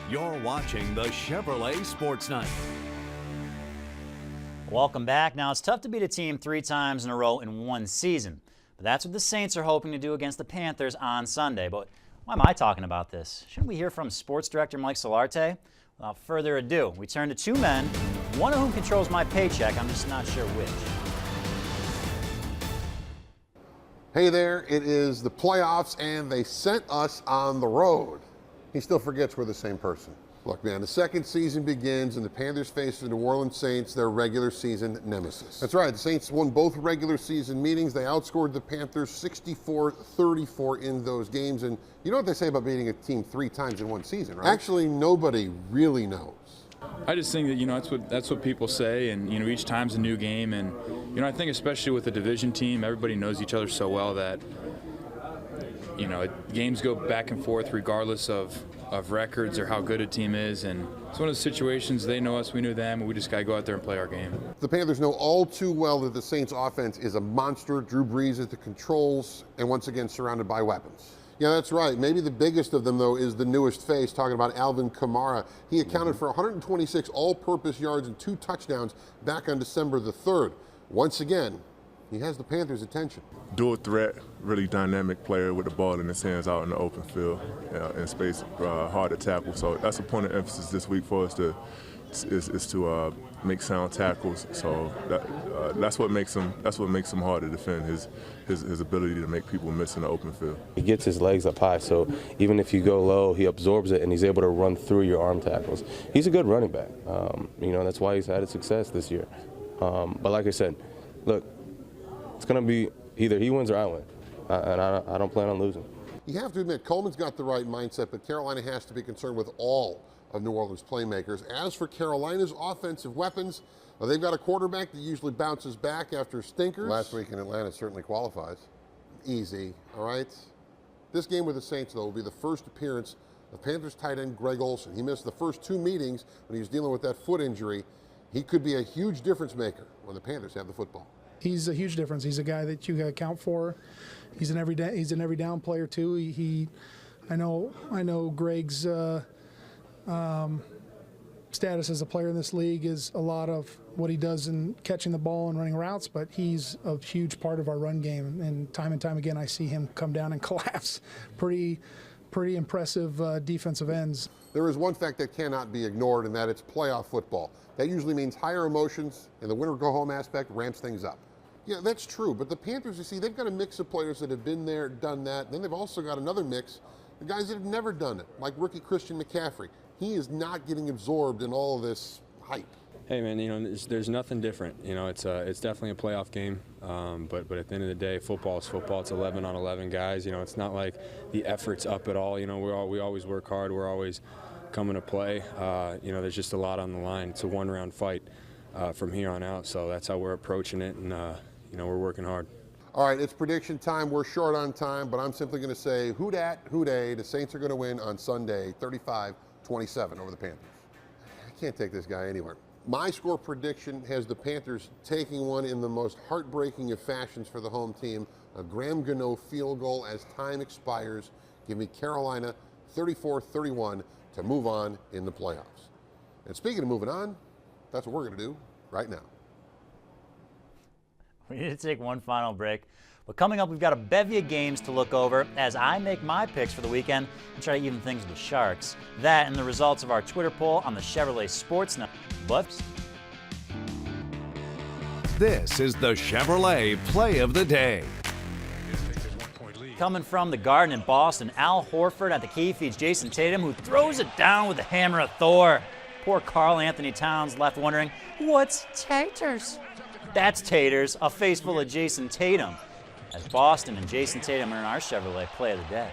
You're watching the Chevrolet Sports Night. Welcome back. Now, it's tough to beat a team 3 times in a row in one season, but that's what the Saints are hoping to do against the Panthers on Sunday. But why am I talking about this? Shouldn't we hear from sports director Mike Solarte? Without further ado, we turn to 2 men, one of whom controls my paycheck. I'm just not sure which. Hey there, it is the playoffs and they sent us on the road. He still forgets we're the same person. Look, man, the second season begins and the Panthers face the New Orleans Saints, their regular season nemesis. That's right, the Saints won both regular season meetings. They outscored the Panthers 64-34 in those games. And you know what they say about beating a team 3 times in one season, right? Actually, nobody really knows. I just think that, that's what people say, and, each time's a new game. And, I think especially with a division team, everybody knows each other so well that, games go back and forth regardless of records or how good a team is. And it's one of those situations, they know us, we know them, and we just got to go out there and play our game. The Panthers know all too well that the Saints offense is a monster. Drew Brees at the controls and once again surrounded by weapons. Yeah, that's right. Maybe the biggest of them, though, is the newest face, talking about Alvin Kamara. He accounted for 126 all-purpose yards and 2 touchdowns back on December the 3rd. Once again, he has the Panthers' attention. Dual threat, really dynamic player with the ball in his hands out in the open field, in space, hard to tackle. So that's a point of emphasis this week for us to make sound tackles. So that's what makes him hard to defend. His ability to make people miss in the open field. He gets his legs up high, so even if you go low, he absorbs it and he's able to run through your arm tackles. He's a good running back. That's why he's had his success this year. But like I said, look, it's going to be either he wins or I win, and I don't plan on losing. You have to admit, Coleman's got the right mindset, but Carolina has to be concerned with all of New Orleans' playmakers. As for Carolina's offensive weapons, they've got a quarterback that usually bounces back after stinkers. Last week in Atlanta certainly qualifies. Easy, all right? This game with the Saints, though, will be the first appearance of Panthers tight end Greg Olsen. He missed the first 2 meetings when he was dealing with that foot injury. He could be a huge difference maker when the Panthers have the football. He's a huge difference. He's a guy that you got to account for. He's an every down player too. I know Greg's status as a player in this league is a lot of what he does in catching the ball and running routes, but he's a huge part of our run game. And time again, I see him come down and collapse. Pretty impressive defensive ends. There is one fact that cannot be ignored, and that it's playoff football. That usually means higher emotions, and the winner-go-home aspect ramps things up. Yeah, that's true, but the Panthers, you see, they've got a mix of players that have been there, done that. Then they've also got another mix, the guys that have never done it, like rookie Christian McCaffrey. He is not getting absorbed in all of this hype. Hey man, there's nothing different. It's definitely a playoff game, but at the end of the day, football is football. It's 11 on 11 guys. It's not like the effort's up at all. We always work hard. We're always coming to play. There's just a lot on the line. It's a 1-round fight from here on out. So that's how we're approaching it, and we're working hard. All right, it's prediction time. We're short on time, but I'm simply going to say, who dat, who day, the Saints are going to win on Sunday, 35-27 over the Panthers. I can't take this guy anywhere. My score prediction has the Panthers taking one in the most heartbreaking of fashions for the home team, a Graham Gano field goal as time expires. Give me Carolina 34-31 to move on in the playoffs. And speaking of moving on, that's what we're going to do right now. We need to take one final break. But coming up, we've got a bevy of games to look over as I make my picks for the weekend and try to even things with the Sharks. That and the results of our Twitter poll on the Chevrolet Sports Night. But This is the Chevrolet Play of the Day. coming from the Garden in Boston, Al Horford at the key feeds Jason Tatum, who throws it down with the hammer of Thor. Poor Karl Anthony Towns left wondering, what's taters? That's taters, a face full of Jason Tatum. As Boston and Jason Tatum earn our Chevrolet Play of the Day.